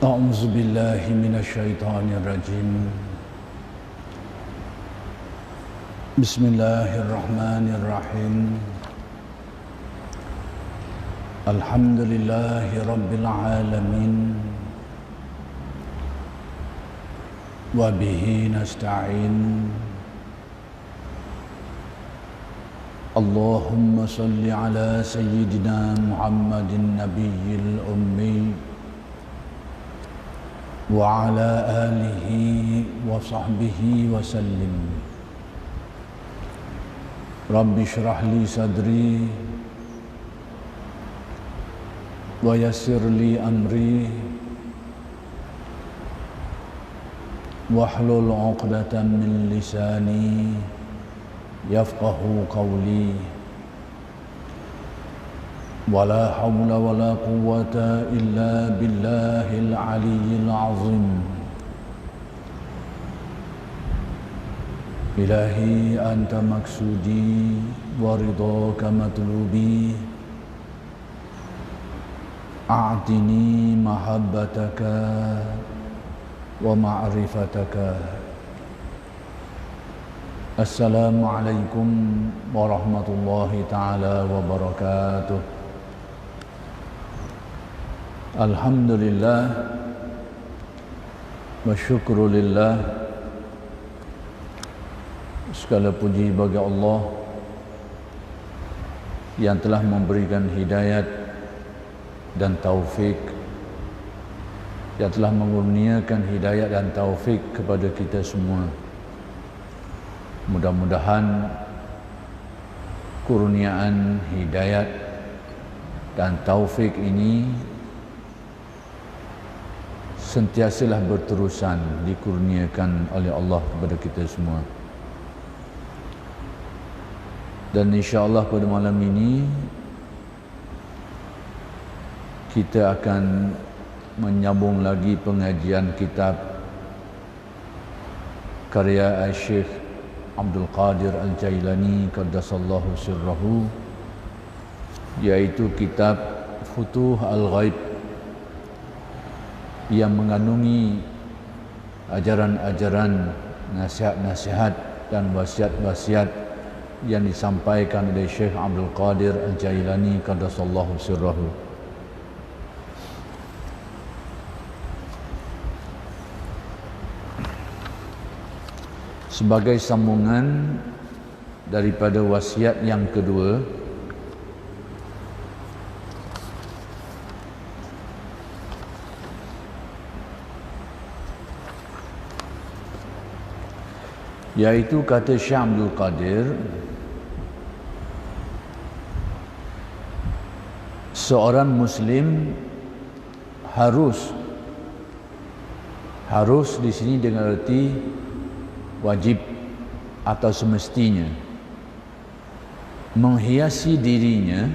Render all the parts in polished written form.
أعوذ بالله من الشيطان الرجيم. بسم الله الرحمن الرحيم. الحمد لله رب العالمين وبه نستعين. اللهم صل على سيدنا محمد النبي الأمي وعلى آله وصحبه وسلم. رب اشرح لي صدري ويسر لي أمري واحلل عقدة من لساني يفقه قولي. ولا حول ولا قوة إلا بالله العلي العظيم. إلهي أنت مقصودي ورضاك مطلوبي. أعطني محبتك ومعرفتك. السلام عليكم ورحمة الله تعالى وبركاته. Alhamdulillah wa syukrulillah. Segala puji bagi Allah yang telah memberikan hidayat dan taufik, yang telah mengurniakan hidayat dan taufik kepada kita semua. Mudah-mudahan kurniaan hidayat dan taufik ini sentiasalah berterusan dikurniakan oleh Allah kepada kita semua. Dan insya-Allah pada malam ini kita akan menyambung lagi pengajian kitab karya Syekh Abdul Qadir Al-Jailani qaddasallahu sirrahu, yaitu kitab Futuh Al-Ghaib, yang mengandungi ajaran-ajaran, nasihat-nasihat dan wasiat-wasiat yang disampaikan oleh Syekh Abdul Qadir Al-Jailani qaddasallahu sirrahu. Sebagai sambungan daripada wasiat yang kedua, yaitu kata Syekh Abdul Qadir, seorang Muslim harus di sini dengan arti wajib atau semestinya menghiasi dirinya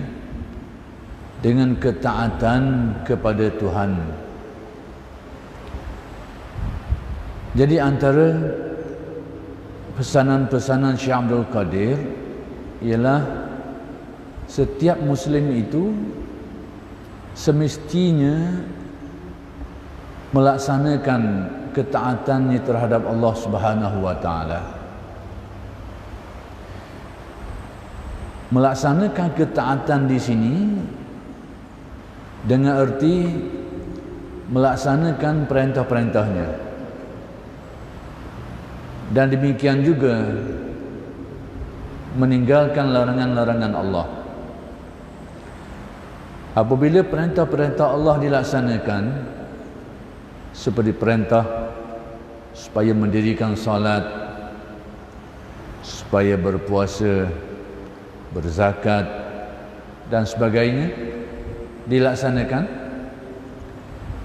dengan ketaatan kepada Tuhan. Jadi antara pesanan-pesanan Syekh Abdul Qadir ialah setiap Muslim itu semestinya melaksanakan ketaatannya terhadap Allah Subhanahu wa taala. Melaksanakan ketaatan di sini dengan erti melaksanakan perintah-perintahnya, dan demikian juga meninggalkan larangan-larangan Allah. Apabila perintah-perintah Allah dilaksanakan, seperti perintah supaya mendirikan salat, supaya berpuasa, berzakat dan sebagainya dilaksanakan,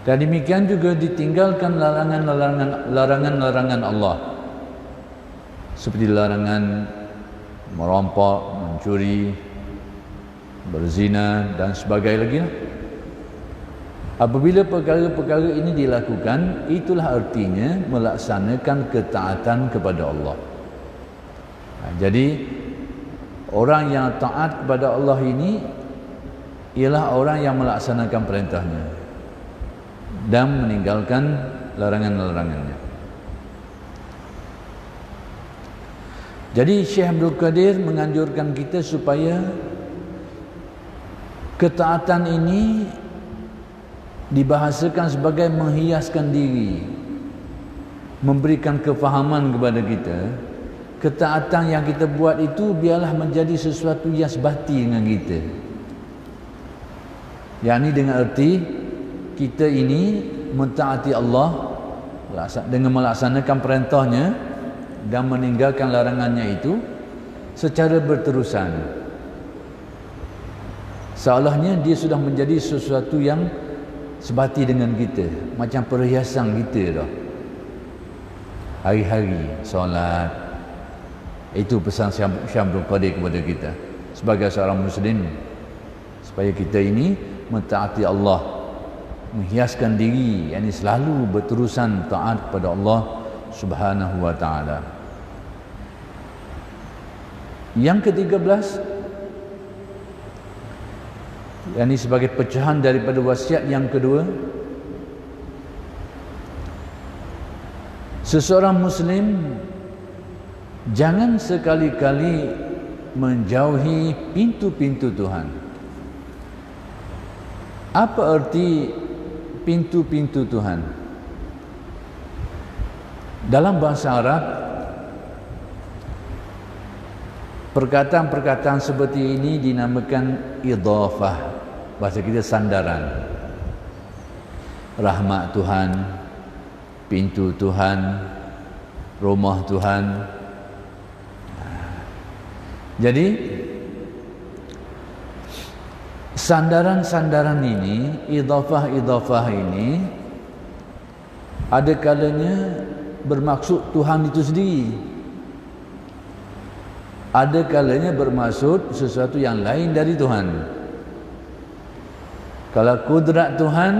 dan demikian juga ditinggalkan larangan-larangan Allah, seperti larangan merampok, mencuri, berzina dan sebagainya lagi. Apabila perkara-perkara ini dilakukan, itulah artinya melaksanakan ketaatan kepada Allah. Jadi orang yang taat kepada Allah ini ialah orang yang melaksanakan perintahnya. dan meninggalkan larangan-larangannya. Jadi Syekh Abdul Qadir menganjurkan kita supaya ketaatan ini dibahasakan sebagai menghiaskan diri, memberikan kefahaman kepada kita. Ketaatan yang kita buat itu biarlah menjadi sesuatu yang sebati dengan kita. Yang ini dengan erti kita ini mentaati Allah dengan melaksanakan perintahnya dan meninggalkan larangannya itu secara berterusan. Seolahnya dia sudah menjadi sesuatu yang sebati dengan kita, macam perhiasan kita dah. Hari-hari solat, itu pesan Syekh Abdul Qadir kepada kita sebagai seorang Muslim, supaya kita ini mentaati Allah, menghiaskan diri, yakni selalu berterusan taat kepada Allah Subhanahu wa ta'ala. Yang ke-13, yakni sebagai pecahan daripada wasiat yang kedua, seseorang Muslim jangan sekali-kali menjauhi pintu-pintu Tuhan. Apa arti pintu-pintu Tuhan? Dalam bahasa Arab, perkataan-perkataan seperti ini dinamakan idhafah. Bahasa kita sandaran. Rahmat Tuhan, pintu Tuhan, rumah Tuhan. Jadi sandaran-sandaran ini, idhafah-idhafah ini, ada kalanya bermaksud Tuhan itu sendiri, ada kalanya bermaksud sesuatu yang lain dari Tuhan. Kalau kudrat Tuhan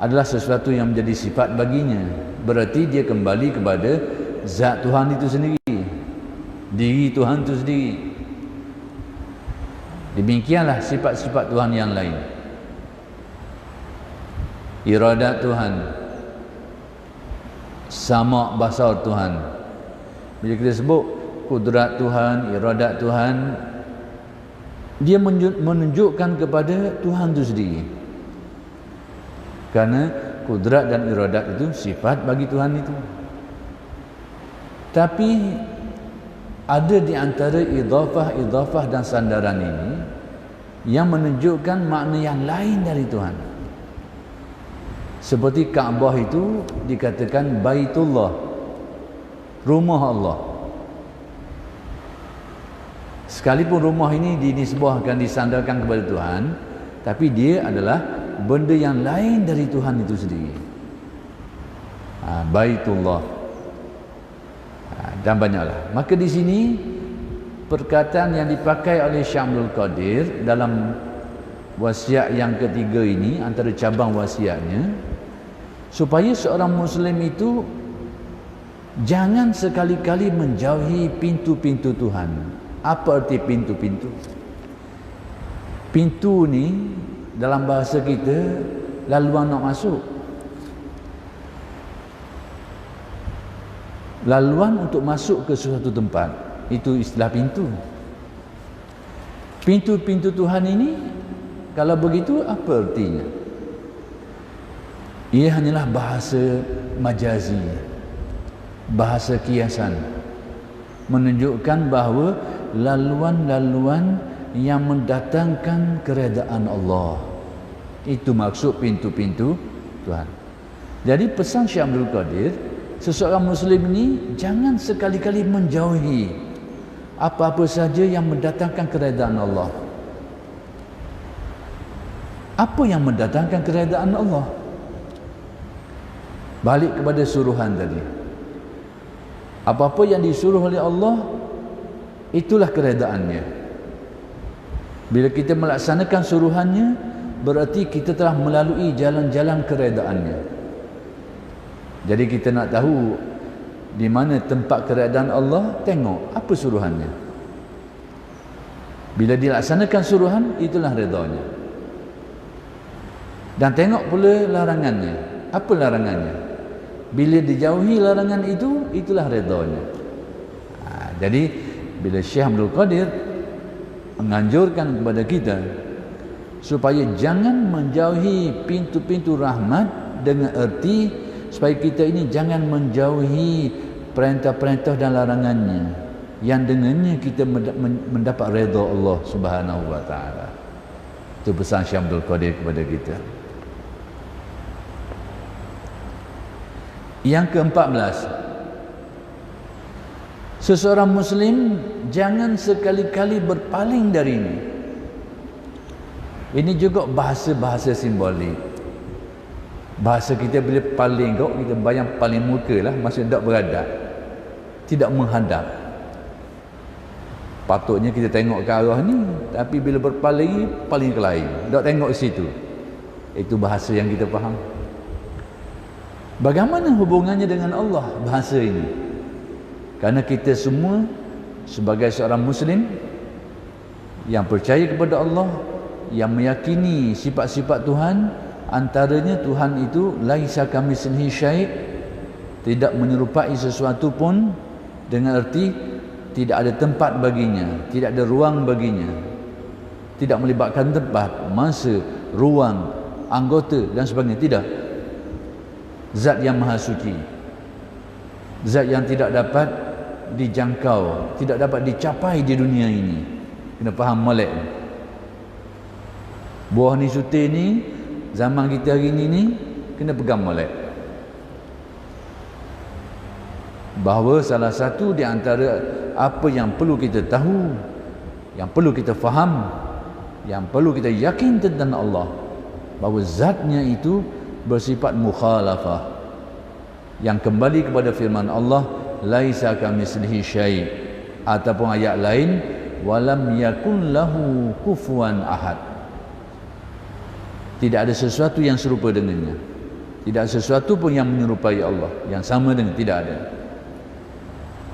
adalah sesuatu yang menjadi sifat baginya, berarti dia kembali kepada zat Tuhan itu sendiri, diri Tuhan itu sendiri. Demikianlah sifat-sifat Tuhan yang lain. Iradat Tuhan, sama basar Tuhan. Bila kita sebut kudrat Tuhan, iradat Tuhan, dia menunjukkan kepada Tuhan itu sendiri. Karena kudrat dan iradat itu sifat bagi Tuhan itu. Tapi ada di antara idhafah dan sandaran ini yang menunjukkan makna yang lain dari Tuhan. Seperti Kaabah itu dikatakan Baitullah, rumah Allah. Sekalipun rumah ini dinisbahkan, disandarkan kepada Tuhan, tapi dia adalah benda yang lain dari Tuhan itu sendiri. Baitullah. Dan banyaklah. Maka di sini perkataan yang dipakai oleh Syekh Abdul Qadir dalam wasiat yang ketiga ini, antara cabang wasiatnya, supaya seorang Muslim itu jangan sekali-kali menjauhi pintu-pintu Tuhan. Apa arti pintu-pintu? Pintu ni dalam bahasa kita laluan nak masuk, laluan untuk masuk ke suatu tempat, itu istilah pintu. Pintu-pintu Tuhan ini, kalau begitu apa artinya? Ia hanyalah bahasa majazi, bahasa kiasan, menunjukkan bahawa laluan-laluan yang mendatangkan keredaan Allah, itu maksud pintu-pintu Tuhan. Jadi pesan Syekh Abdul Qadir, seseorang Muslim ini jangan sekali-kali menjauhi apa-apa saja yang mendatangkan keredaan Allah. Apa yang mendatangkan keredaan Allah? Balik kepada suruhan tadi. Apa-apa yang disuruh oleh Allah, itulah keredaannya. Bila kita melaksanakan suruhannya, berarti kita telah melalui jalan-jalan keredaannya. Jadi kita nak tahu di mana tempat keredaan Allah, tengok apa suruhannya. Bila dilaksanakan suruhan, itulah redanya. Dan tengok pula larangannya. Apa larangannya? Bila dijauhi larangan itu, itulah redanya. Jadi bila Syekh Abdul Qadir menganjurkan kepada kita supaya jangan menjauhi pintu-pintu rahmat, dengan erti supaya kita ini jangan menjauhi perintah-perintah dan larangannya, yang dengannya kita mendapat redha Allah Subhanahu wa taala. Itu pesan Syekh Abdul Qadir kepada kita. Yang ke-14, seseorang Muslim jangan sekali-kali berpaling dari ini. Ini juga bahasa-bahasa simbolik. Bahasa kita bila paling, kita bayang paling muka lah, maksudnya tak beradab, tidak menghadap. Patutnya kita tengok ke arah ni, tapi bila berpaling, paling ke lain, tak tengok ke situ. Itu bahasa yang kita faham. Bagaimana hubungannya dengan Allah bahasa ini? Karena kita semua sebagai seorang Muslim yang percaya kepada Allah, yang meyakini sifat-sifat Tuhan, antaranya Tuhan itu laisa kamitslihi syai', tidak menyerupai sesuatu pun, dengan erti tidak ada tempat baginya, tidak ada ruang baginya, tidak melibatkan tempat, masa, ruang, anggota dan sebagainya. Tidak. Zat yang maha suci, zat yang tidak dapat dijangkau, tidak dapat dicapai di dunia ini. Kena faham molek. Buah ni sutir ni, zaman kita hari ni kena pegang molek. Bahawa salah satu di antara apa yang perlu kita tahu, yang perlu kita faham, yang perlu kita yakin tentang Allah, bahawa zatnya itu bersifat mukhalafah, yang kembali kepada firman Allah, laisa kamitslihi syai', ataupun ayat lain, walam yakun lahu kufuwan ahad. Tidak ada sesuatu yang serupa dengannya, tidak ada sesuatu pun yang menyerupai Allah, yang sama dengan, tidak ada.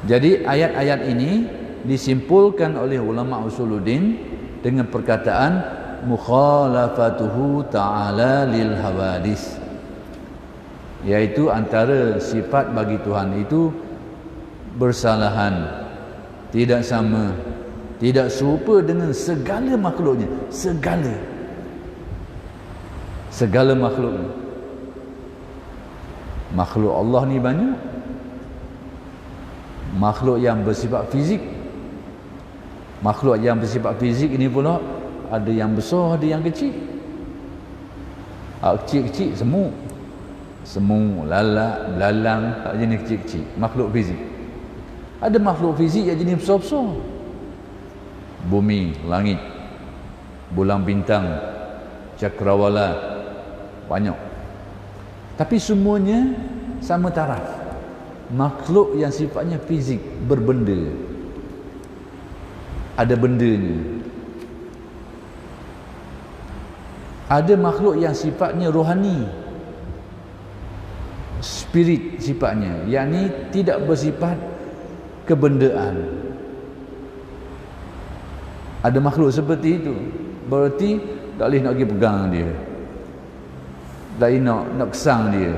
Jadi ayat-ayat ini disimpulkan oleh ulama usuluddin dengan perkataan mukhalafatuhu ta'ala lil hawadis, iaitu antara sifat bagi Tuhan itu bersalahan, tidak sama, tidak serupa dengan segala makhluknya, segala makhluknya. Makhluk Allah ni banyak. Makhluk yang bersifat fizik, makhluk yang bersifat fizik ini pula ada yang besar, ada yang kecil. Kecil-kecil semut, lalat, belalang, jenis kecil-kecil, makhluk fizik. Ada makhluk fizik yang jenis besar-besar. Bumi, langit, bulan bintang, cakrawala, banyak. Tapi semuanya sama taraf. Makhluk yang sifatnya fizik, berbenda, ada bendanya. Ada makhluk yang sifatnya rohani, spirit sifatnya, yakni tidak bersifat kebendaan. Ada makhluk seperti itu, berarti tak boleh nak pergi pegang dia, tak boleh nak kesang dia.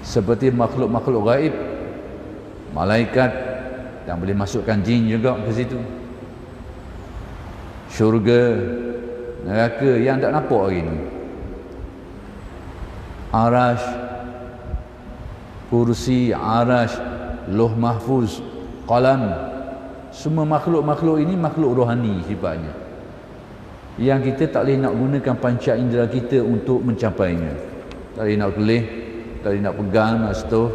Seperti makhluk-makhluk gaib, malaikat, yang boleh masukkan jin juga ke situ, syurga, neraka yang tak nampak hari ni, arash, kursi, arash, lauh mahfuz, qalam, semua makhluk-makhluk ini makhluk rohani sifatnya, yang kita tak boleh nak gunakan panca indera kita untuk mencapainya. Tak boleh nak kelih, tak boleh nak pegang, nak sentuh.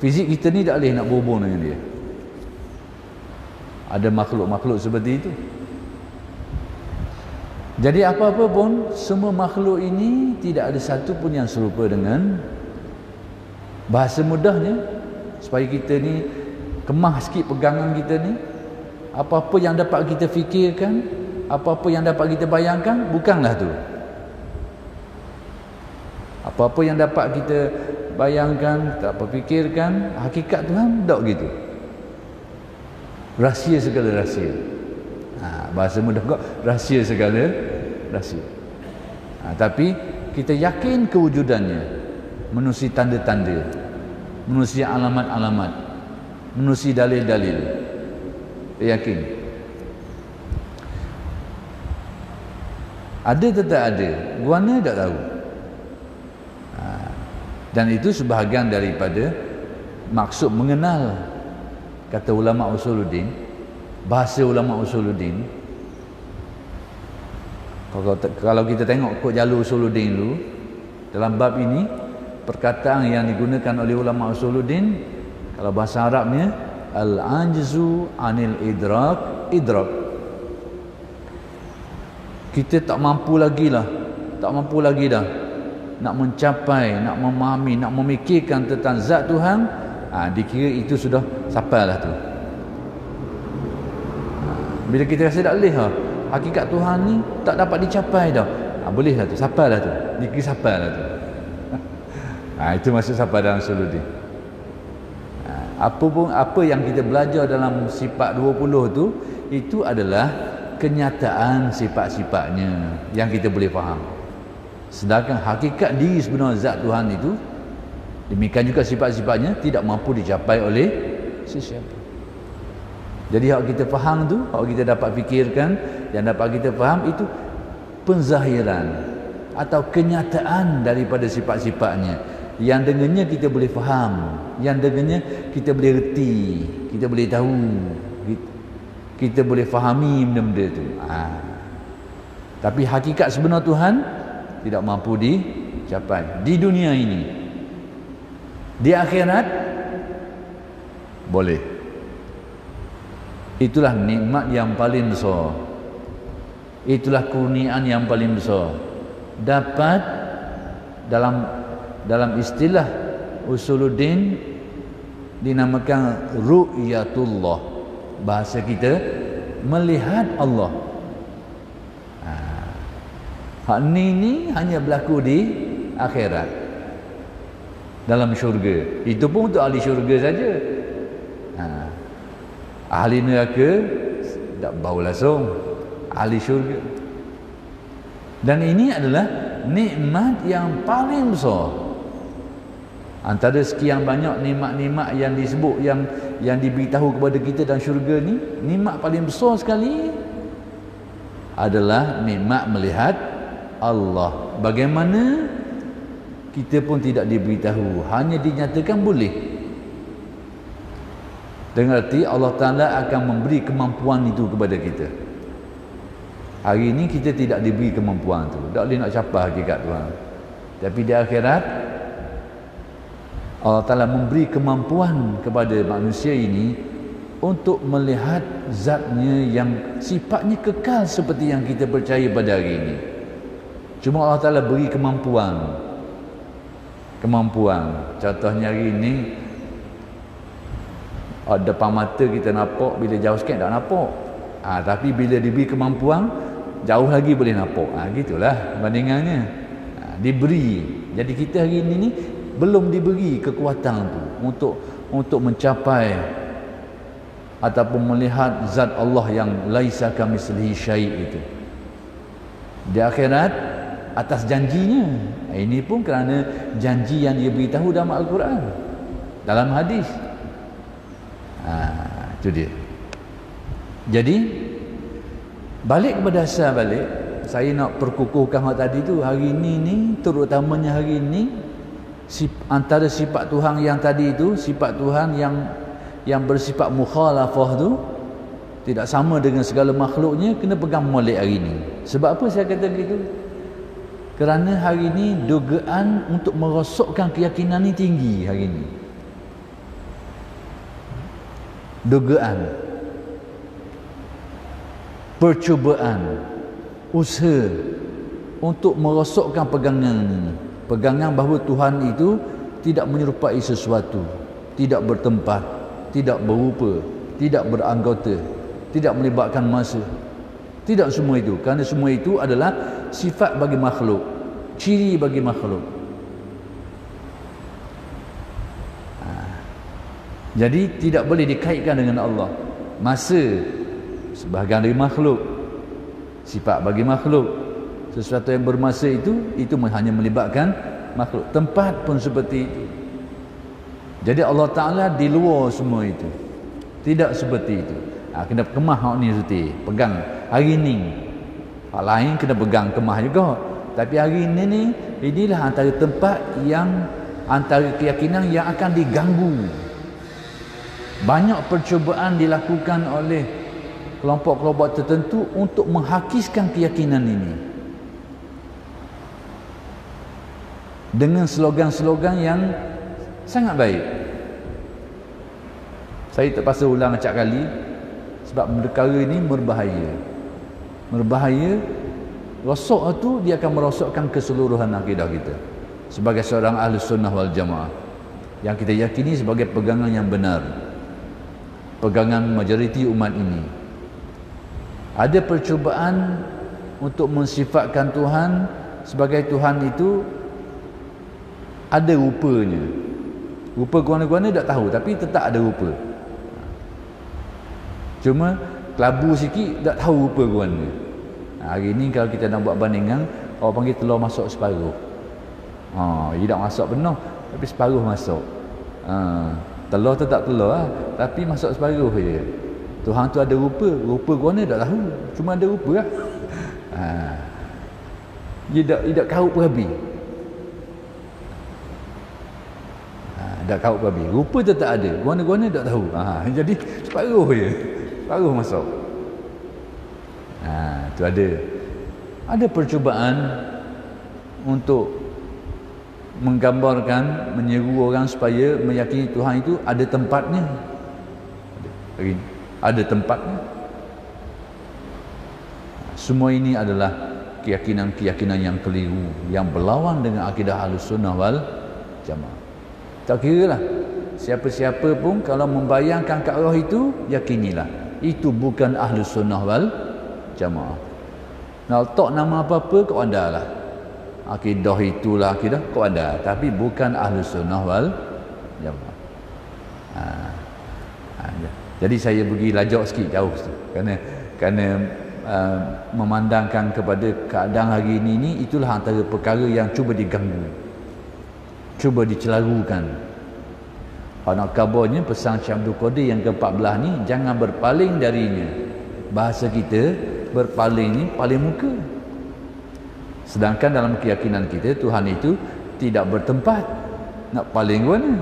Fizik kita ni tak boleh nak berhubung dengan dia. Ada makhluk-makhluk seperti itu. Jadi apa-apa pun, semua makhluk ini tidak ada satu pun yang serupa dengan. Bahasa mudahnya, supaya kita ni kemah sikit pegangan kita ni, apa-apa yang dapat kita fikirkan, apa-apa yang dapat kita bayangkan, bukanlah tu. Apa-apa yang dapat kita bayangkan, tak apa fikirkan, hakikat Tuhan tak gitu. Rahsia segala rahsia. Bahasa mudah kok, rahsia segala rahsia. Tapi kita yakin kewujudannya, menerusi tanda-tanda, menerusi alamat-alamat, menerusi dalil-dalil. Kita yakin. Ada tetap ada, guana tak tahu. Dan itu sebahagian daripada maksud mengenal. Kata ulama usuluddin, bahasa ulama usuluddin, kalau kita tengok kod jalur usuluddin dulu, dalam bab ini perkataan yang digunakan oleh ulama usuluddin, kalau bahasa Arabnya al-ajzu anil idrak. Kita tak mampu lagi dah nak mencapai, nak memahami, nak memikirkan tentang zat Tuhan. Dikira itu sudah sampai lah tu. Bila kita rasa tak boleh hakikat Tuhan ni tak dapat dicapai dah, boleh lah tu, sampai lah tu, dikira sampai lah tu. Itu maksud sampai dalam usuluddin. Apa yang kita belajar dalam sifat 20 tu, itu adalah kenyataan sifat-sifatnya yang kita boleh faham. Sedangkan hakikat diri sebenar zat Tuhan itu, demikian juga sifat-sifatnya, tidak mampu dicapai oleh sesiapa. Jadi hak kita faham tu, hak kita dapat fikirkan, yang dapat kita faham itu penzahiran atau kenyataan daripada sifat-sifatnya, yang dengannya kita boleh faham, yang dengannya kita boleh reti, kita boleh tahu, kita boleh fahami benda-benda tu. Tapi hakikat sebenar Tuhan tidak mampu dicapai di dunia ini. Di akhirat boleh. Itulah nikmat yang paling besar, itulah kurniaan yang paling besar. Dapat dalam istilah usuluddin dinamakan ru'yatullah, bahasa kita melihat Allah. Hak ni hanya berlaku di akhirat, dalam syurga. Itu pun untuk ahli syurga saja. Ahli neraka tak bau langsung, ahli syurga. Dan ini adalah nikmat yang paling besar. Antara sekian banyak nikmat-nikmat yang disebut, yang diberitahu kepada kita dalam syurga ni, nikmat paling besar sekali adalah nikmat melihat Allah. Bagaimana kita pun tidak diberitahu, hanya dinyatakan boleh. Dengan arti Allah Ta'ala akan memberi kemampuan itu kepada kita. Hari ini kita tidak diberi kemampuan itu, tak boleh nak capai hakikat Tuhan. Tapi di akhirat Allah Ta'ala memberi kemampuan kepada manusia ini untuk melihat zatnya yang sifatnya kekal seperti yang kita percaya pada hari ini. Cuma Allah Ta'ala beri kemampuan. Contohnya hari ini, depan mata kita nampak, bila jauh sikit tak nampak. Tapi bila diberi kemampuan, jauh lagi boleh nampak. Gitulah bandingannya. Diberi. Jadi kita hari ini ni belum diberi kekuatan tu untuk mencapai ataupun melihat zat Allah yang laisa kamitslihi syai' itu. Di akhirat atas janjinya. Ini pun kerana janji yang dia beritahu dalam Al-Quran, dalam hadis. Itu dia. Jadi balik kepada asal balik, saya nak perkukuhkan hal tadi tu. Hari ini terutamanya hari ini, antara sifat Tuhan yang tadi itu, sifat Tuhan yang bersifat mukhalafah tu, tidak sama dengan segala makhluknya, kena pegang molek hari ini. Sebab apa saya kata begitu? Kerana hari ini dugaan untuk merosakkan keyakinan ni tinggi hari ini. Dugaan, percubaan, usaha untuk merosakkan pegangan ini. Pegangan bahawa Tuhan itu tidak menyerupai sesuatu, tidak bertempat, tidak berupa, tidak beranggota, tidak melibatkan masa. Tidak semua itu, kerana semua itu adalah sifat bagi makhluk, ciri bagi makhluk. Jadi tidak boleh dikaitkan dengan Allah. Masa sebahagian dari makhluk, sifat bagi makhluk, Sesuatu yang bermasa itu hanya melibatkan makhluk. Tempat pun seperti itu. Jadi Allah Ta'ala di luar semua itu. Tidak seperti itu. Kena kemah hak ni suti, pegang hari ni. Hak lain kena pegang kemah juga. Tapi hari ni inilah antara tempat yang, antara keyakinan yang akan diganggu. Banyak percubaan dilakukan oleh kelompok-kelompok tertentu untuk menghakiskan keyakinan ini dengan slogan-slogan yang sangat baik. Saya terpaksa ulang acak kali sebab perkara ini berbahaya. Rosok itu dia akan merosokkan keseluruhan akidah kita sebagai seorang ahli sunnah wal jamaah yang kita yakini sebagai pegangan yang benar, pegangan majoriti umat ini. Ada percubaan untuk mensifatkan Tuhan sebagai Tuhan itu ada rupanya. Rupa guana-guana tak tahu, tapi tetap ada rupa. Cuma kelabu sikit tak tahu rupa guana. Hari ni kalau kita nak buat bandingan, orang panggil telur masuk separuh. Dia tak masuk penuh, tapi separuh masuk. Telur tetap telur lah, tapi masuk separuh je. Tuhan tu ada rupa guana tak tahu, cuma ada rupa lah. Dia tak kau perhabis. Dah kau perhabis. Rupa tetap ada, guana-guana tak tahu. Jadi separuh je. Separuh masuk. Tu ada percubaan untuk menggambarkan, menyeru orang supaya meyakini Tuhan itu ada tempatnya. Ada tempatnya. Semua ini adalah keyakinan-keyakinan yang keliru, yang berlawan dengan akidah Ahlussunnah wal Jamaah. Tak kira lah siapa-siapa pun kalau membayangkan ke arah itu, yakinilah itu bukan Ahlussunnah wal Jamaah. Nak letak nama apa-apa kau anda lah, akidah itulah akidah kau anda, tapi bukan Ahlussunnah wal Jamaah. Jadi saya pergi lajak sikit jauh tu, kerana memandangkan kepada keadaan hari ini itulah antara perkara yang cuba diganggu, cuba dicelarukan. Nak kabarnya pesan Syekh Abdul Qadir yang ke-14 ni, jangan berpaling darinya. Bahasa kita berpaling ni paling muka. Sedangkan dalam keyakinan kita Tuhan itu tidak bertempat. Nak paling mana?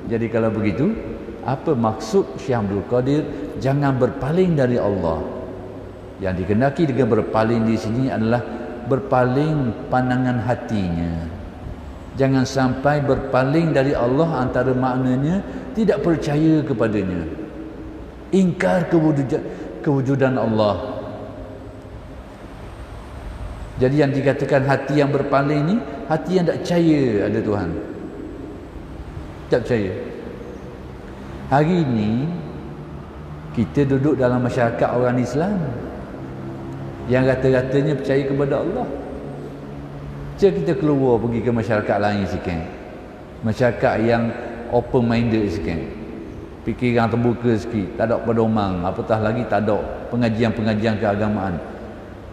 Jadi kalau begitu, apa maksud Syekh Abdul Qadir jangan berpaling dari Allah? Yang dikehendaki dengan berpaling di sini adalah berpaling pandangan hatinya. Jangan sampai berpaling dari Allah, antara maknanya tidak percaya kepadanya, ingkar kewujudan Allah. Jadi yang dikatakan hati yang berpaling ni, hati yang tak percaya ada Tuhan, tak percaya. Hari ini kita duduk dalam masyarakat orang Islam yang rata-ratanya percaya kepada Allah. Jika kita keluar pergi ke masyarakat lain sikit, masyarakat yang open minded sikit, fikiran terbuka sikit, tak ada pedoman, apatah lagi tak ada pengajian-pengajian keagamaan,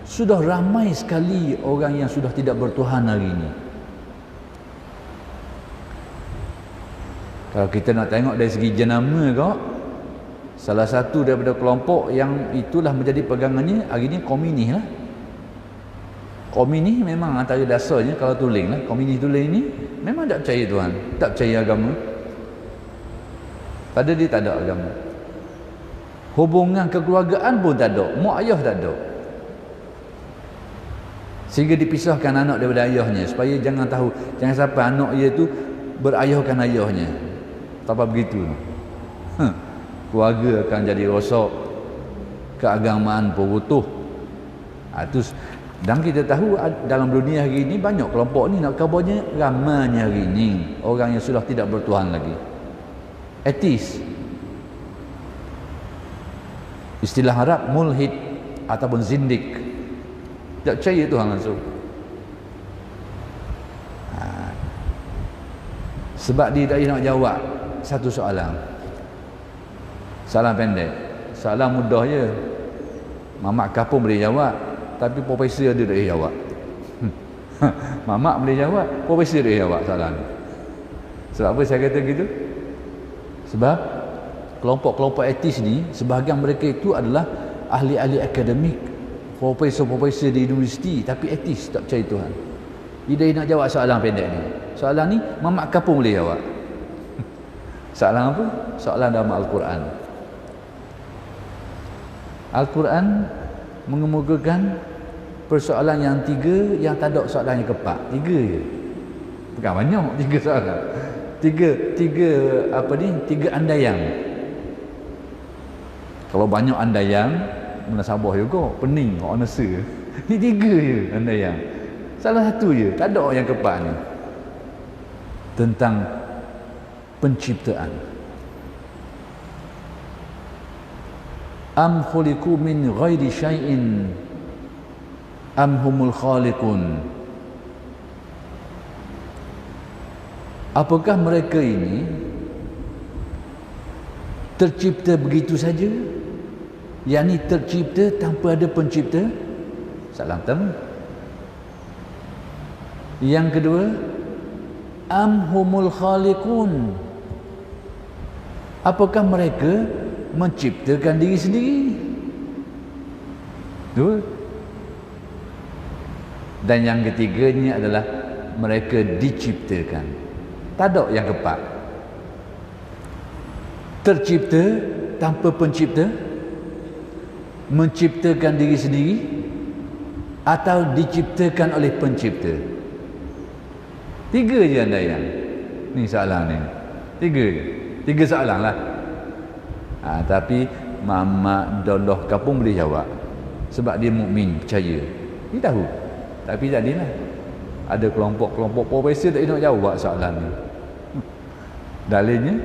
sudah ramai sekali orang yang sudah tidak bertuhan hari ini. Kalau kita nak tengok dari segi jenama kau, salah satu daripada kelompok yang itulah menjadi pegangannya hari ini komunis lah. Komunis memang antara dasarnya, kalau tuling lah, komunis tuling ni memang tak percaya Tuhan, tak percaya agama. Pada dia tak ada agama. Hubungan kekeluargaan pun tak ada, mak ayah tak ada. Sehingga dipisahkan anak daripada ayahnya, supaya jangan tahu, jangan sampai anak ia tu berayahkan ayahnya. Tak apa begitu. Keluarga akan jadi rosak, keagamaan pun runtuh. Dan kita tahu dalam dunia hari ini banyak kelompok ni, nak kabarnya ramainya hari ini orang yang sudah tidak bertuhan lagi. Ateis. Istilah Arab mulhid ataupun zindik. Tak percaya Tuhan langsung. Sebab dia tak nak jawab satu soalan. Soalan pendek. Soalan mudah je. Mamat kapung boleh jawab, tapi profesor dia tak boleh jawab. Mamak boleh jawab, profesor dia jawab soalan ni. Sebab apa saya kata gitu? Sebab kelompok-kelompok etis ni, sebahagian mereka itu adalah ahli-ahli akademik, profesor-profesor di universiti, tapi etis, tak percaya Tuhan. Dia nak jawab soalan pendek ni. Soalan ni Mamak Kapung boleh jawab. Soalan apa? Soalan dalam Al-Quran. Al-Quran mengemukakan persoalan yang 3 yang tak ada soalan yang keempat. 3 je. Bukan banyak, 3 soalan. 3 apa ni? 3 andaian. Kalau banyak andaian, munasabah juga, pening, orang nasa. Ni 3 je andaian. Salah satu je, tak ada yang keempat ni. Tentang penciptaan. Am khuliqu min ghairi syai'in am humul khaliqun. Apakah mereka ini tercipta begitu saja? Yakni tercipta tanpa ada pencipta? Salah pertama. Yang kedua, am humul khaliqun. Apakah mereka menciptakan diri sendiri? Dua. Dan yang ketiganya adalah mereka diciptakan. Tak ada yang keempat. Tercipta tanpa pencipta, menciptakan diri sendiri, atau diciptakan oleh pencipta. 3 je andaian. Ni soalan ni. 3 je. 3 soalan lah. Tapi Mamak Doloh Kapung boleh jawab. Sebab dia mukmin, percaya. Dia tahu. Tapi tadilah ada kelompok-kelompok profesor tak nak jawab soalan ni. Dalilnya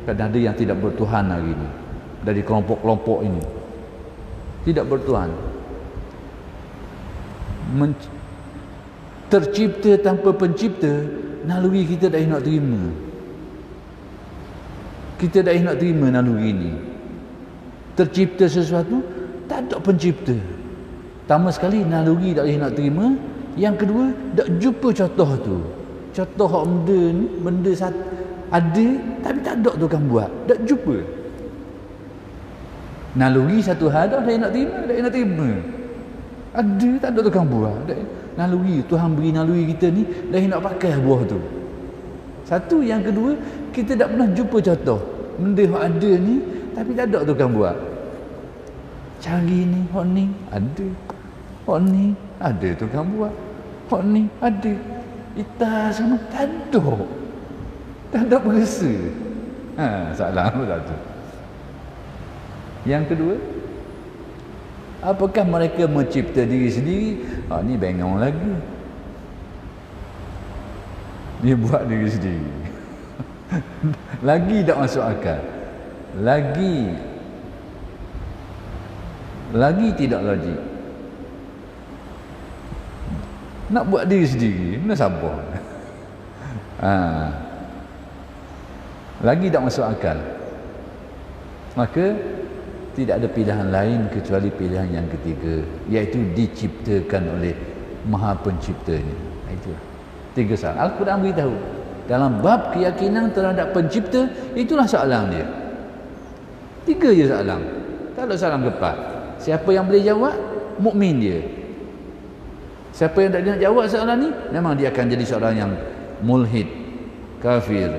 kadang ada yang tidak bertuhan hari ni. Dari kelompok-kelompok ini. Tidak bertuhan. Tercipta tanpa pencipta, naluri kita dah nak terima. Kita dah nak terima naluri ini. Tercipta sesuatu, tak ada pencipta. Pertama sekali, naluri tak boleh nak terima. Yang kedua, tak jumpa contoh tu. Contoh benda ni, benda ada, tapi tak ada tukang buat. Tak jumpa. Naluri satu hal dah nak terima, tak nak terima. Ada, tak ada tukang buat. Naluri, Tuhan beri naluri kita ni, dah nak pakai buah tu. Satu, yang kedua, kita tak pernah jumpa contoh. Benda yang ada ni, tapi tak ada tukang buat. Cari ni, hak ni, ada. Hak ni, ada tukang buat. Hak ni, ada. Kita sama, tak ada. Tak ada berasa. Salah apa satu. Yang kedua, apakah mereka mencipta diri sendiri? Ni bengong lagi. Dia buat diri sendiri. Lagi tak masuk akal. Lagi tidak logik. Nak buat diri sendiri, mana sabar. Lagi tak masuk akal. Maka tidak ada pilihan lain kecuali pilihan yang ketiga, iaitu diciptakan oleh Maha Penciptanya. Itulah 3 soalan. Al-Quran beritahu dalam bab keyakinan terhadap pencipta, itulah soalan dia. 3 je soalan. Tak ada soalan keempat. Siapa yang boleh jawab, mukmin dia. Siapa yang tak nak jawab soalan ni, memang dia akan jadi seorang yang mulhid, kafir,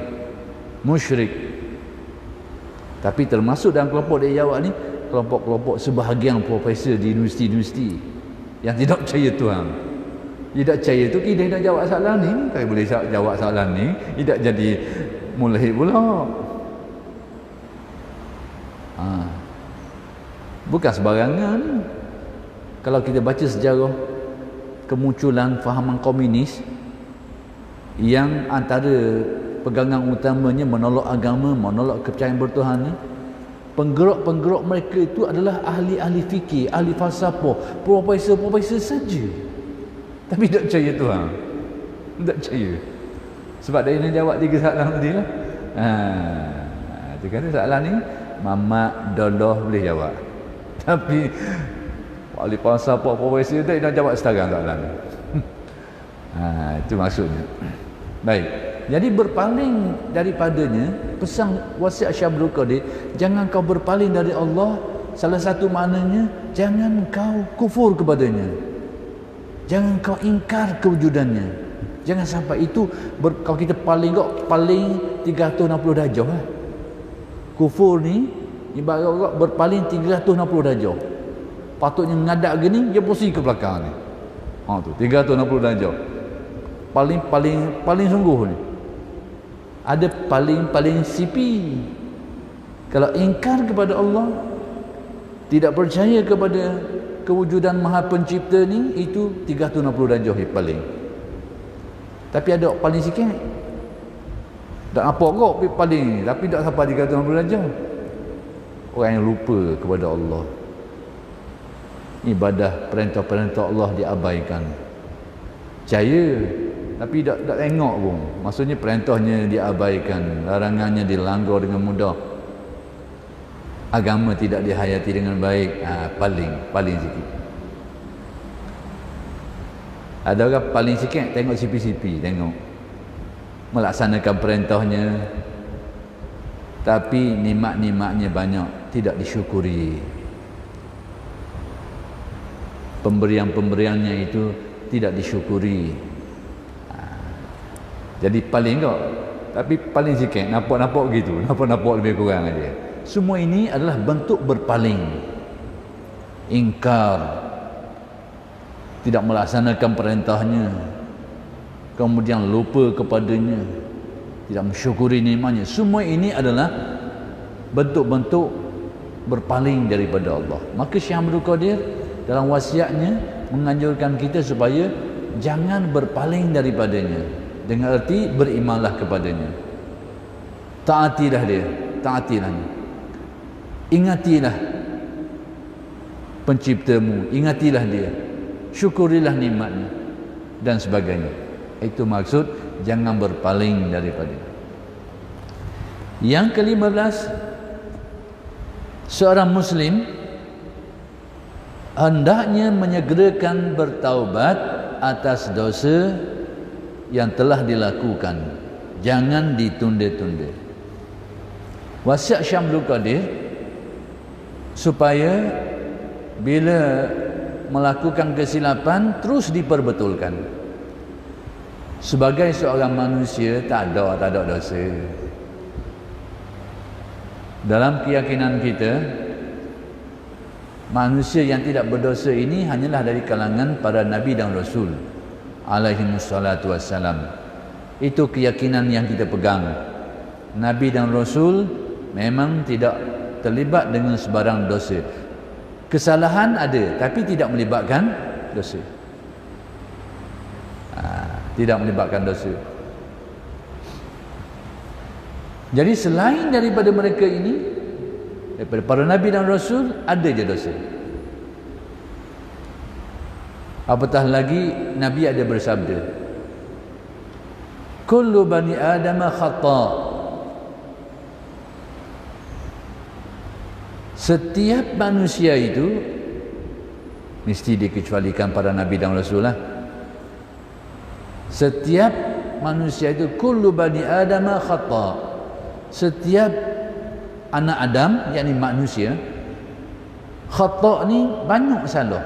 musyrik. Tapi termasuk dalam kelompok dia jawab ni, kelompok-kelompok sebahagian profesor di universiti-universiti yang tidak percaya Tuhan. Dia tak percaya tu, dia nak jawab soalan ni. Kalau boleh jawab soalan ni, dia tak jadi mulhid pula. Bukan sembarangan. Kalau kita baca sejarah kemunculan fahaman komunis, yang antara pegangan utamanya menolak agama, menolak kepercayaan bertuhan ni, penggerak-penggerak mereka itu adalah ahli-ahli fikir, ahli falsafah, profesor-profesor saja. Tapi tak percaya Tuhan. Tak percaya. Sebab dia nak jawab 3 soalan tadi lah. Dia kata soalan ni Mamak Doloh boleh jawab. Tapi ahli falsafah, profesor tak nak jawab sekarang soalan ni. Itu maksudnya. Baik. Jadi berpaling daripadanya, pesan wasiat Syekh Abdul Qadir, jangan kau berpaling dari Allah. Salah satu maknanya, jangan kau kufur kepadanya. Jangan kau ingkar kewujudannya. Jangan sampai itu kalau kita paling 360 darjah lah. Kufur ni ibarat berpaling 360 darjah. Patutnya ngadak gini, dia pusing ke belakang ni. Tu 360 darjah. Paling sungguh ni. Ada paling sipi. Kalau ingkar kepada Allah, tidak percaya kepada kewujudan Maha Pencipta ni, itu 360 darjah paling. Tapi ada paling sikit. Tak nampak kok paling ni, tapi tak sampai 360 darjah. Orang yang lupa kepada Allah. Ibadah perintah-perintah Allah diabaikan. Percaya, tapi tak tengok pun. Maksudnya perintahnya diabaikan, larangannya dilanggar dengan mudah. Agama tidak dihayati dengan baik. Paling sikit. Ada orang paling sikit tengok sipi-sipi, tengok melaksanakan perintahnya, tapi nikmat-nikmatnya banyak tidak disyukuri. Pemberian-pemberiannya itu tidak disyukuri. Jadi paling kok, tapi paling sikit, nampak-nampak gitu, nampak-nampak lebih kurang aja. Semua ini adalah bentuk berpaling, ingkar, tidak melaksanakan perintahnya, kemudian lupa kepadanya, tidak mensyukuri nikmatnya. Semua ini adalah bentuk-bentuk berpaling daripada Allah. Maka Syekh Abdul Qadir dalam wasiatnya menganjurkan kita supaya jangan berpaling daripadanya, dengan erti berimanlah kepadanya, taatilah dia, taatilah dia. Ingatilah penciptamu, ingatilah dia, syukurilah nikmatnya dan sebagainya. Itu maksud jangan berpaling daripada. Yang ke-15, seorang muslim hendaknya menyegerakan bertaubat atas dosa yang telah dilakukan, jangan ditunda-tunda. Wasiat Syekh Abdul Qadir supaya bila melakukan kesilapan terus diperbetulkan. Sebagai seorang manusia tak ada dosa. Dalam keyakinan kita, manusia yang tidak berdosa ini hanyalah dari kalangan para nabi dan rasul alaihimussalatu wassalam. Itu keyakinan yang kita pegang. Nabi dan rasul memang tidak terlibat dengan sebarang dosa. Kesalahan ada, tapi tidak melibatkan dosa. Tidak melibatkan dosa. Jadi selain daripada mereka ini, daripada para nabi dan rasul, ada je dosa. Apatah lagi Nabi ada bersabda, kullu bani adama khata'. Setiap manusia itu mesti dikecualikan para nabi dan rasul lah. Setiap manusia itu kullu bani adama khata'. Setiap anak Adam, yakni manusia, khata' ni banyak salah,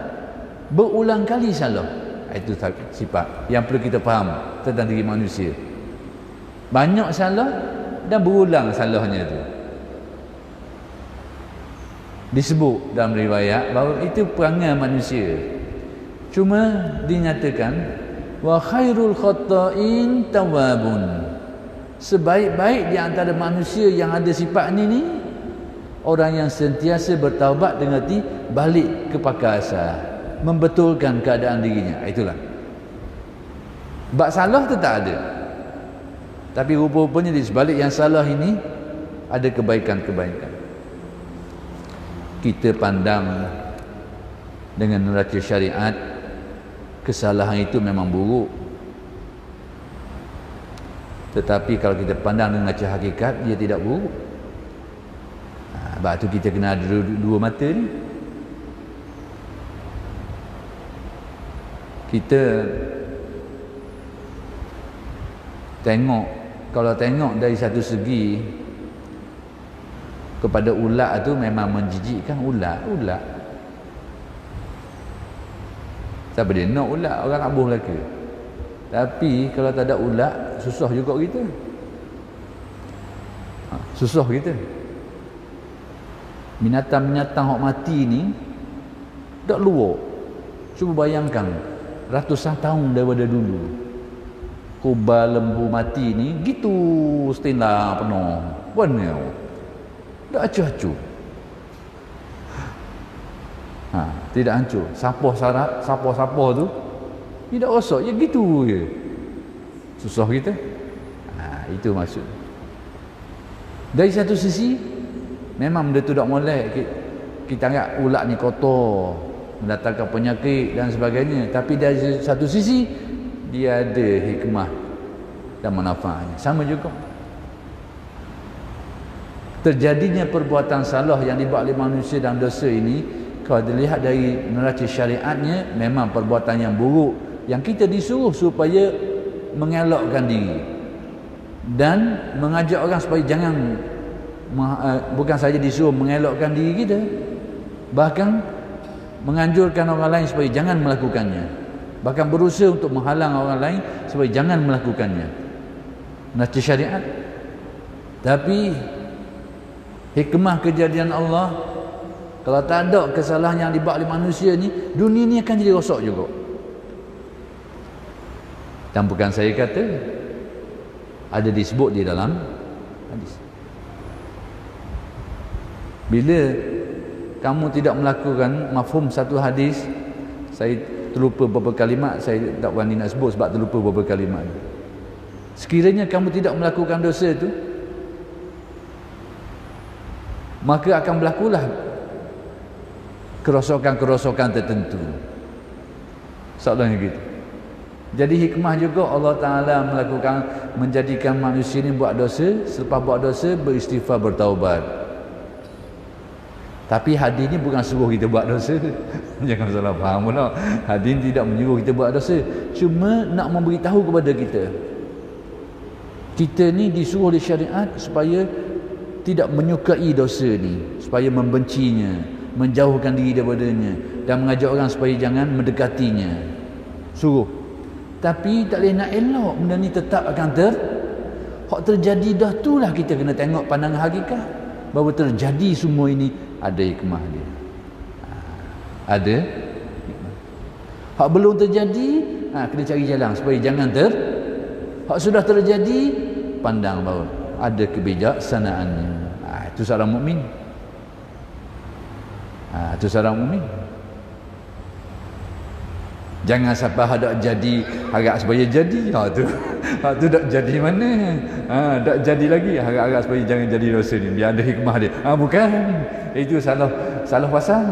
berulang kali salah. Itu sifat yang perlu kita faham tentang diri manusia. Banyak salah dan berulang salahnya itu. Disebut dalam riwayat bahawa itu perangai manusia. Cuma dinyatakan wa khairul khata'in tawabun. Sebaik-baik di antara manusia yang ada sifat ni orang yang sentiasa bertaubat dengan arti balik ke pakar asal, membetulkan keadaan dirinya. Itulah. Bab salah tu tak ada. Tapi rupa-rupanya di sebalik yang salah ini ada kebaikan-kebaikan. Kita pandang dengan neraca syariat, kesalahan itu memang buruk. Tetapi kalau kita pandang dengan neraca hakikat, dia tidak buruk. Sebab tu kita kena ada dua mata ni. Kita Tengok, kalau tengok dari satu segi kepada ulat tu memang menjijikkan. Ulat siapa dia nak ulat, orang abuh Melaka. Tapi kalau tak ada ulat, susah juga kita. Susah kita. Binatang-binatang hok mati ni tak luar. Cuba bayangkan ratusan tahun daripada dulu, kuba lembu mati ni gitu setinda penuh benar tak acuh-acuh. Tidak hancur. Sapah tu tidak rosak, ya gitu je. Susah kita. Itu maksud. Dari satu sisi memang benda tu tak molek, kita anggap ulat ni kotor, mendatangkan penyakit dan sebagainya. Tapi dari satu sisi dia ada hikmah dan manfaatnya. Sama juga terjadinya perbuatan salah yang dibuat oleh manusia dan dosa ini, kalau dilihat dari neraca syariatnya, memang perbuatan yang buruk yang kita disuruh supaya mengelakkan diri dan mengajak orang supaya jangan, bukan saja disuruh mengelakkan diri kita, bahkan menganjurkan orang lain supaya jangan melakukannya, bahkan berusaha untuk menghalang orang lain supaya jangan melakukannya. Neraca syariat. Tapi hikmah kejadian Allah, kalau tak ada kesalahan yang dibuat oleh manusia ni, dunia ni akan jadi rosak juga. Dan bukan saya kata, ada disebut di dalam hadis. Bila kamu tidak melakukan mafhum satu hadis, saya terlupa beberapa kalimat, saya tak berani nak sebut sebab terlupa beberapa kalimat. Sekiranya kamu tidak melakukan dosa itu, maka akan berlakulah kerosakan-kerosakan tertentu. Soalannya gitu. Jadi hikmah juga Allah Ta'ala menjadikan manusia ni buat dosa, selepas buat dosa beristighfar, bertaubat. Tapi hadis ni bukan suruh kita buat dosa. Jangan salah faham pula. Hadis tidak menyuruh kita buat dosa, cuma nak memberitahu kepada kita, kita ni disuruh oleh syariat supaya tidak menyukai dosa ni, supaya membencinya, menjauhkan diri daripadanya, dan mengajak orang supaya jangan mendekatinya. Suruh. Tapi tak boleh nak elok benda ni tetap akan hak terjadi dah, itulah kita kena tengok pandangan hakikat bahawa terjadi semua ini ada hikmah dia. Ada hikmah. Hak belum terjadi, kena cari jalan supaya jangan hak sudah terjadi, pandang bahawa ada kebijaksanaannya. Itu seorang mukmin. Itu seorang mukmin. Jangan sampai hendak jadi harap supaya jadi. Tu tak jadi mana? Tak jadi lagi, harap-harap supaya jangan jadi dosa ni, biar ada hikmah dia. Bukan. Itu salah pasang.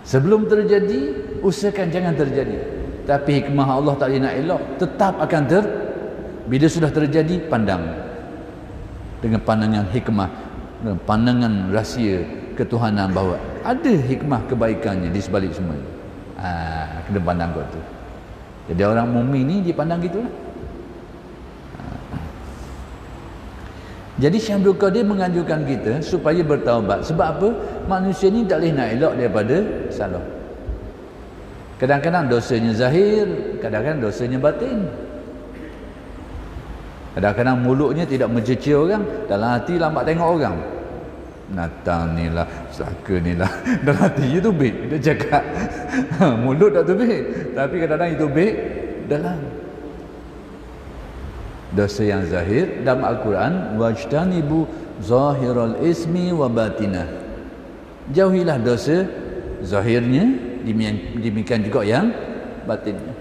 Sebelum terjadi, usahakan jangan terjadi. Tapi hikmah Allah tak boleh nak elok, tetap akan bila sudah terjadi, pandang dengan pandangan hikmah, dengan pandangan rahsia ketuhanan bahawa ada hikmah kebaikannya di sebalik semua. Kena pandang kot tu. Jadi orang mukmin ni dipandang gitulah. Jadi Syekh Abdul Qadir menganjurkan kita supaya bertaubat. Sebab apa? Manusia ni tak boleh nak elok daripada salah. Kadang-kadang dosanya zahir, kadang-kadang dosanya batin. Kadang-kadang mulutnya tidak mencerca orang, dalam hati lambat tengok orang. Natang ni lah, saka ni lah. Dalam hati itu baik, dia cakap. Mulut tak tu baik, tapi kadang-kadang itu baik dalam. Dosa yang zahir dalam Al-Quran, wajtanibu zahiral ismi wa batinah. Jauhilah dosa zahirnya, demikian juga yang batinnya.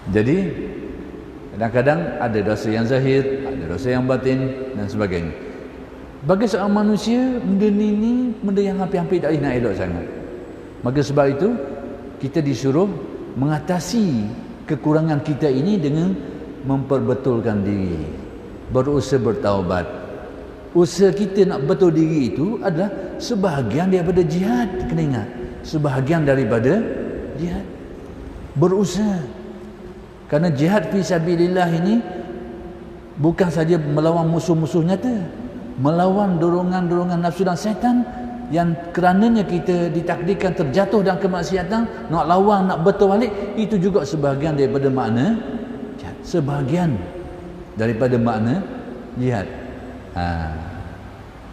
Jadi kadang-kadang ada dosa yang zahir, ada dosa yang batin dan sebagainya. Bagi seorang manusia, benda ni benda yang hampir-hampir tak boleh nak elok sangat. Maka sebab itu kita disuruh mengatasi kekurangan kita ini dengan memperbetulkan diri, berusaha bertaubat. Usaha kita nak betul diri itu adalah sebahagian daripada jihad. Kena ingat, sebahagian daripada Jihad. Berusaha. Karena jihad fi sabilillah ini bukan saja melawan musuh-musuh nyata, melawan dorongan-dorongan nafsu dan syaitan yang kerananya kita ditakdirkan terjatuh dalam kemaksiatan, nak lawan, nak betul balik, itu juga sebahagian daripada makna jihad. Sebahagian daripada makna jihad.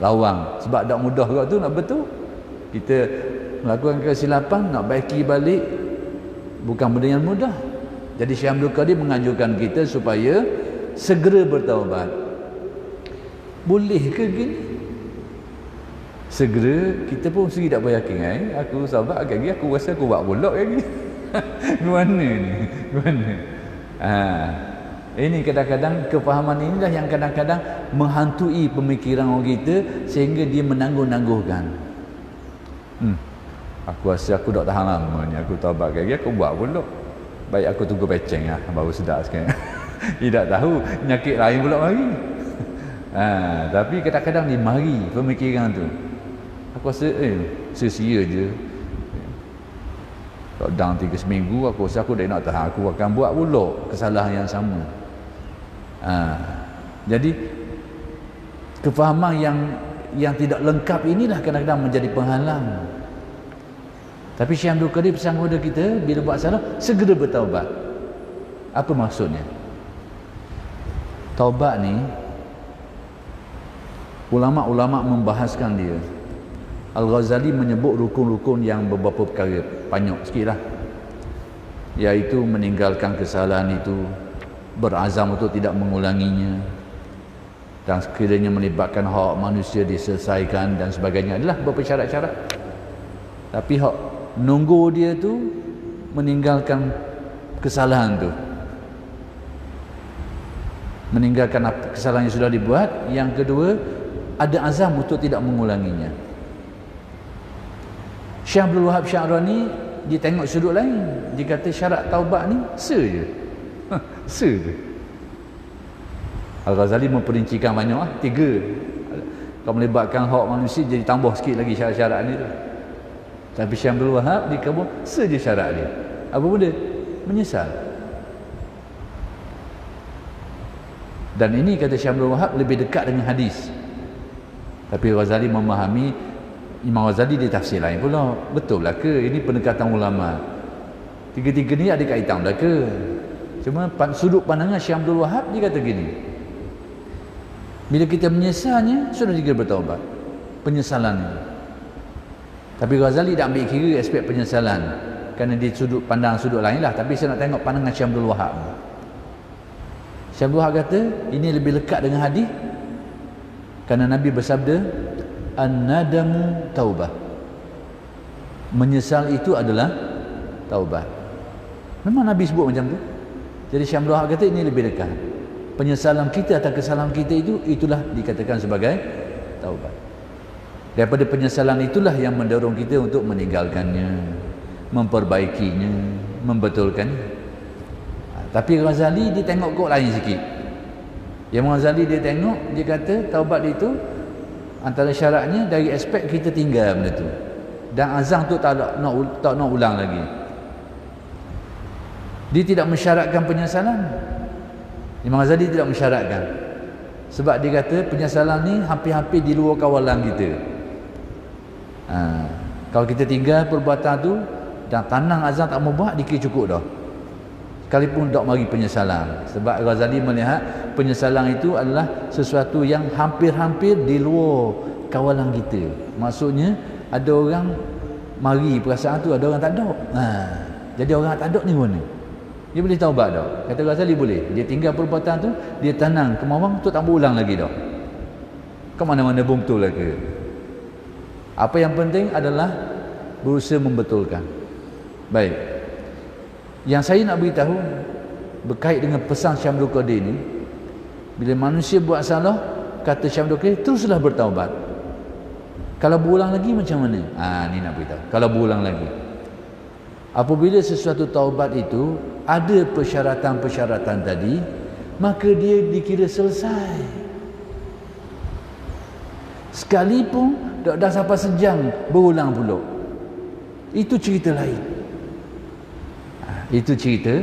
Lawang, sebab tak mudah juga tu nak betul. Kita melakukan kesilapan, nak baiki balik bukan benda yang mudah. Jadi Syekh Abdul Qadir menganjurkan kita supaya segera bertaubat. Boleh ke gini? Segera, kita pun sendiri tak beryakin. Aku sahabat lagi, aku rasa aku buat pulak lagi. Gimana ni? Gimana? Ini kadang-kadang kefahaman inilah yang kadang-kadang menghantui pemikiran orang kita sehingga dia menangguh-nangguhkan. Aku rasa aku tak tahan lama ni, aku taubat lagi, aku buat pulak. Baik aku tunggu peceng lah, baru sedar sekarang. Tidak tahu penyakit lain pula mari. Tapi kadang-kadang dia mari pemikiran tu. Aku rasa sia-sia je. Lockdown 3 seminggu, aku rasa aku dah nak tahan, aku akan buat pula kesalahan yang sama. Jadi kefahaman yang tidak lengkap inilah kadang-kadang menjadi penghalang. Tapi Syekh Abdul Qadir pesan kepada kita, bila buat salah segera bertaubat. Apa maksudnya? Taubat ni ulama-ulama membahaskan dia. Al-Ghazali menyebut rukun-rukun yang beberapa perkara, banyak sikitlah, iaitu meninggalkan kesalahan itu, berazam untuk tidak mengulanginya, dan sekiranya melibatkan hak manusia diselesaikan dan sebagainya. Adalah beberapa syarat-syarat. Tapi hak nunggu dia tu meninggalkan kesalahan tu, meninggalkan kesalahan yang sudah dibuat. Yang kedua, ada azam untuk tidak mengulanginya. Syekh Abdul Wahab Sya'rani dia tengok sudut lain. Dia kata syarat taubat ni se je. Al-Ghazali memperincikan banyak 3. Kalau melibatkan hak manusia jadi tambah sikit lagi syarat-syarat ni tu. Tapi Syekh Abdul Wahab dia kabur saja syarat dia. Apa benda? Menyesal. Dan ini kata Syekh Abdul Wahab lebih dekat dengan hadis. Tapi Ghazali memahami, Imam Ghazali dia tafsir lain pula. Betul lah ke? Ini pendekatan ulama. Tiga-tiga ni ada kaitan lah ke? Cuma sudut pandangan Syekh Abdul Wahab dia kata gini. Bila kita menyesalnya, sudah juga bertaubat. Penyesalan ni. Tapi Ghazali tak ambil kira aspek penyesalan. Kerana dia sudut pandang sudut lain lah. Tapi saya nak tengok pandangan Syekh Abdul Wahab. Syekh Abdul Wahab kata, ini lebih lekat dengan hadis. Kerana Nabi bersabda, an-nadamu taubah. Menyesal itu adalah taubat. Memang Nabi sebut macam tu. Jadi Syekh Abdul Wahab kata ini lebih dekat. Penyesalan kita atas kesalahan kita itu, itulah dikatakan sebagai taubat. Daripada penyesalan itulah yang mendorong kita untuk meninggalkannya, memperbaikinya, membetulkannya. Tapi Ghazali dia tengok kok lain sikit. Yang Ghazali dia tengok, dia kata taubat itu antara syaratnya dari aspek kita tinggal benda tu, dan azam tu tak nak ulang lagi. Dia tidak mensyaratkan penyesalan. Imam Ghazali tidak mensyaratkan. Sebab dia kata penyesalan ni hampir-hampir di luar kawalan kita. Kalau kita tinggal perbuatan tu dan tanang azam tak mau buat, dikira cukup dah. Sekalipun tak mari penyesalan. Sebab Ghazali melihat penyesalan itu adalah sesuatu yang hampir-hampir di luar kawalan kita. Maksudnya ada orang mari perasaan tu, ada orang tak ada. Jadi orang tak ada ni mana? Dia boleh taubat dah. Kata Ghazali boleh. Dia tinggal perbuatan tu, dia tanang kemauan tu tak berulang lagi dah. Ke mana-mana pun betul lah ke? Apa yang penting adalah berusaha membetulkan. Baik. Yang saya nak beritahu berkait dengan pesan Syekh Abdul Qadir ni, bila manusia buat salah, kata Syekh Abdul Qadir, teruslah bertaubat. Kalau berulang lagi macam mana? Ni nak beritahu. Kalau berulang lagi, apabila sesuatu taubat itu ada persyaratan-persyaratan tadi, maka dia dikira selesai. Sekalipun dah sampai sejam berulang pula, itu cerita lain. Itu cerita.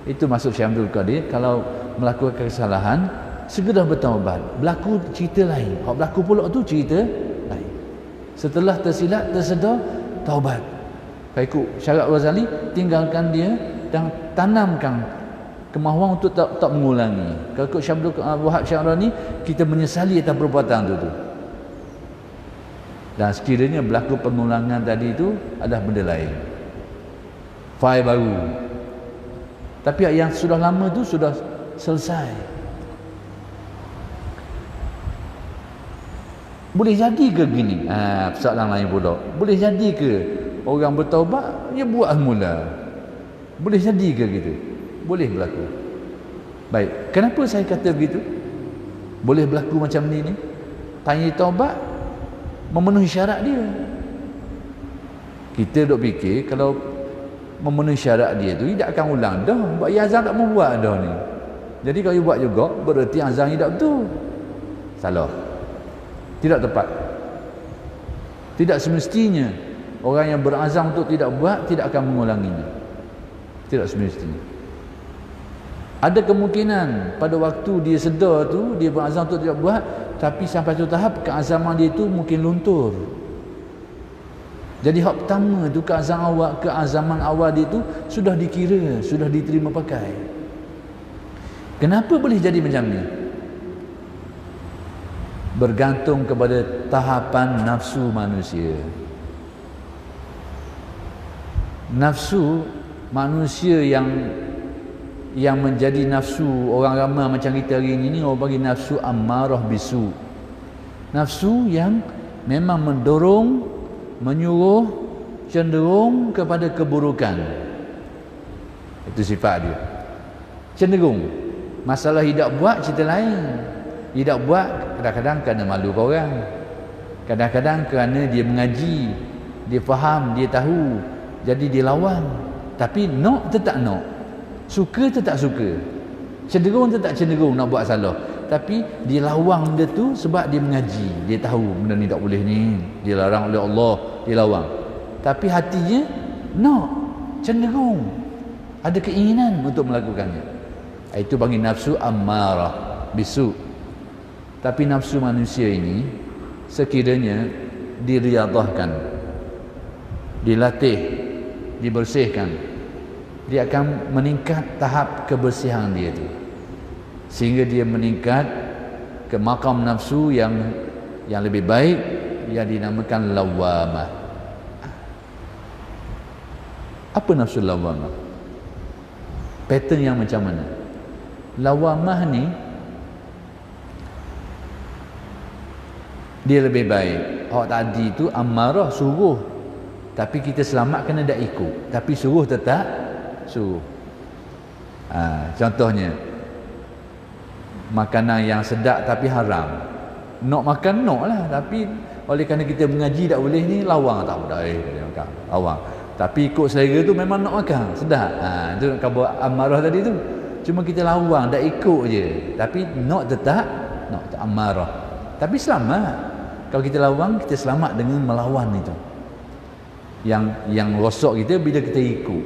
Itu maksud Syekh Abdul Qadir, kalau melakukan kesalahan segera bertaubat. Berlaku cerita lain, hak berlaku pula tu cerita lain. Setelah tersilap, tersedar, taubat. Kalau ikut syarat Ghazali, tinggalkan dia dan tanamkan kemahuan untuk tak mengulangi. Kalau ikut Syekh Abdul Wahab Syarani, kita menyesali atas perbuatan tu. Dan sekiranya berlaku pengulangan tadi itu adalah benda lain, fail baru. Tapi yang sudah lama tu sudah selesai. Boleh jadi ke gini? Persoalan lain pula. Boleh jadi ke orang bertaubat dia buat semula? Boleh jadi ke gitu? Boleh berlaku. Baik, kenapa saya kata begitu? Boleh berlaku macam ni. Tanya taubat memenuhi syarat dia. Kita duk fikir kalau memenuhi syarat dia tu tidak akan ulang dah. Sebab azan tak mau buat dah ni. Jadi kalau you buat juga bererti azan tidak betul. Salah. Tidak tepat. Tidak semestinya orang yang berazam untuk tidak buat tidak akan mengulanginya. Tidak semestinya. Ada kemungkinan pada waktu dia sedar tu dia berazam untuk tidak buat, tapi sampai satu tahap keazaman dia tu mungkin luntur. Jadi hak pertama tu keazaman awal dia tu sudah dikira, sudah diterima pakai. Kenapa boleh jadi macam ni? Bergantung kepada tahapan nafsu manusia. Nafsu manusia yang menjadi nafsu orang ramai macam kita hari ini orang bagi nafsu ammarah bisu. Nafsu yang memang mendorong, menyuruh, cenderung kepada keburukan. Itu sifat dia. Cenderung. Masalah tidak buat cerita lain. Tidak buat kadang-kadang kerana malu ke orang. Kadang-kadang kerana dia mengaji, dia faham, dia tahu, jadi dia lawan. Tapi nak tetap nak, suka tetap suka, cenderung tetap cenderung nak buat salah. Tapi dia lawan benda tu sebab dia mengaji, dia tahu benda ni tak boleh ni, dia larang oleh Allah, dia lawan. Tapi hatinya nak, cenderung, ada keinginan untuk melakukannya. Itu panggil nafsu ammarah bisu. Tapi nafsu manusia ini sekiranya diriadahkan, dilatih, dibersihkan, dia akan meningkat tahap kebersihan dia tu, sehingga dia meningkat ke makam nafsu yang lebih baik, yang dinamakan lawamah. Apa nafsu lawamah? Pattern yang macam mana? Lawamah ni dia lebih baik. Hak tadi tu amarah, suruh, tapi kita selamat kena tak ikut, tapi suruh tetap suruh. Contohnya makanan yang sedap tapi haram, nak makan nak lah, tapi oleh kerana kita mengaji tak boleh ni, lawang tak boleh makan, lawang. Tapi ikut selera tu memang nak makan, sedap. Itu khabar amarah tadi tu. Cuma kita lawang, tak ikut je, tapi nak tetap nak amarah, tapi selamat. Kalau kita lawang, kita selamat dengan melawan itu. Yang rosak kita bila kita ikut.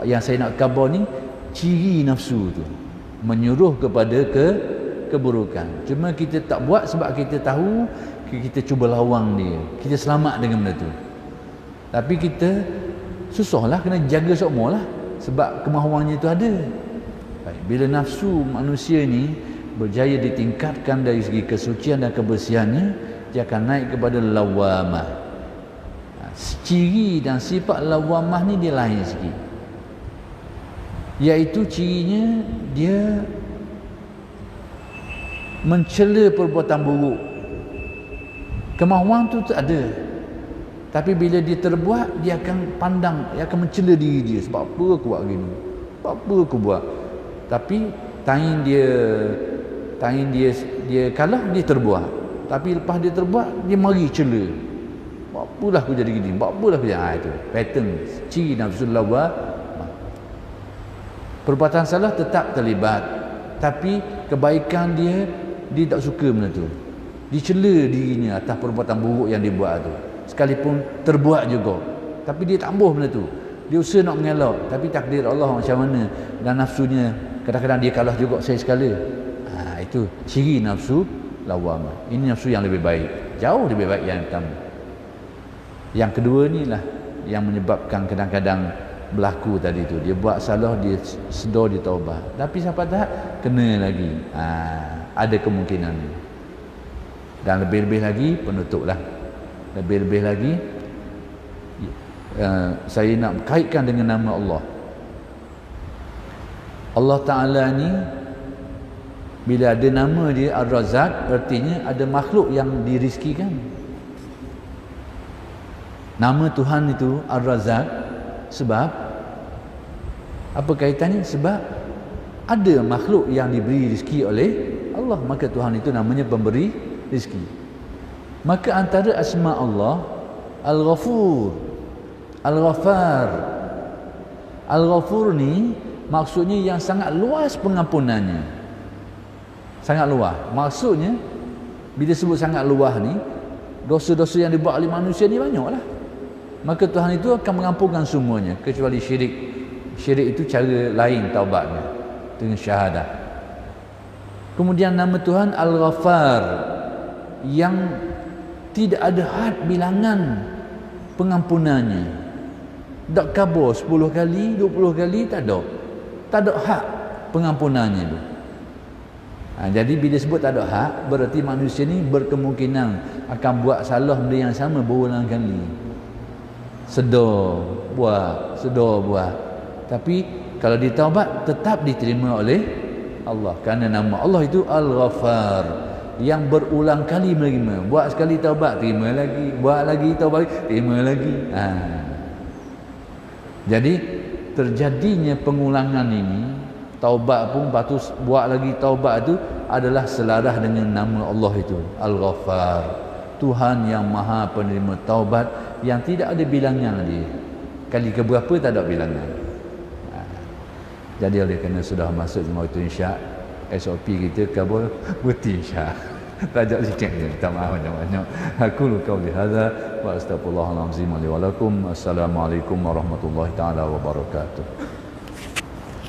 Yang saya nak khabar ni ciri nafsu tu, menyuruh kepada keburukan. Cuma kita tak buat sebab kita tahu, kita cuba lawang dia, kita selamat dengan benda tu. Tapi kita susahlah, kena jaga semua lah, sebab kemahuannya itu ada. Baik, bila nafsu manusia ni berjaya ditingkatkan dari segi kesucian dan kebersihannya, dia akan naik kepada lawamah. Ciri dan sifat lawamah ni dia lain sikit, iaitu cirinya dia mencela perbuatan buruk. Kemahuan tu tak ada, tapi bila dia terbuat, dia akan pandang, dia akan mencela diri dia. Sebab apa aku buat gini, sebab apa aku buat. Tapi tain dia kalah, dia terbuat. Tapi lepas dia terbuat, dia mari cela. Buat apalah aku jadi gini, buat apalah aku jadi. Itu pattern, ciri nafsu lawamah. Perbuatan salah tetap terlibat, tapi kebaikan dia tak suka benda tu. Dia cela dirinya atas perbuatan buruk yang dia buat tu, sekalipun terbuat juga, tapi dia tambah benda tu. Dia usaha nak mengelak, tapi takdir Allah macam mana, dan nafsunya kadang-kadang dia kalah juga saya sekali. Itu ciri nafsu lawamah. Ini nafsu yang lebih baik, jauh lebih baik yang pertama. Yang kedua ni lah yang menyebabkan kadang-kadang berlaku tadi tu. Dia buat salah, dia sedar, dia taubat, tapi sampai tahap kena lagi. Ada kemungkinan. Dan lebih-lebih lagi penutup lah. Lebih-lebih lagi saya nak kaitkan dengan nama Allah. Allah Ta'ala ni bila ada nama dia Ar-Razzaq, artinya ada makhluk yang dirizkikan. Nama Tuhan itu Ar-Razzaq sebab apa kaitannya? Sebab ada makhluk yang diberi rezeki oleh Allah, maka Tuhan itu namanya pemberi rezeki. Maka antara asma Allah Al-Ghafur, Al-Ghaffar. Al-Ghafur ni maksudnya yang sangat luas pengampunannya. Sangat luas. Maksudnya bila sebut sangat luas ni, dosa-dosa yang dibuat oleh manusia ni banyaklah. Maka Tuhan itu akan mengampunkan semuanya kecuali syirik. Syirik itu cara lain taubatnya dengan syahadah. Kemudian nama Tuhan Al-Ghaffar yang tidak ada had bilangan pengampunannya. Tak kabur 10 kali, 20 kali, tak ada. Tak ada had pengampunannya tu. Jadi bila sebut tak ada hak, berarti manusia ni berkemungkinan akan buat salah benda yang sama berulang kali. Sedar buat. Tapi kalau ditaubat tetap diterima oleh Allah, kerana nama Allah itu Al-Ghaffar, yang berulang kali menerima. Buat sekali taubat, terima lagi. Buat lagi taubat, terima lagi. Jadi terjadinya pengulangan ini, taubat pun batus, buat lagi taubat itu adalah selaras dengan nama Allah itu Al-Ghaffar, Tuhan yang maha penerima taubat, yang tidak ada bilangan dia. Kali keberapa tak ada bilangan. Jadi oleh kerana sudah masuk jemaah itu insya, SOP kita kabul berhenti insya. Tajak sikit je, minta maaf banyak-banyak. Aku qauli hadza wa astaghfirullahalazim li wa lakum. Assalamualaikum warahmatullahi taala wabarakatuh.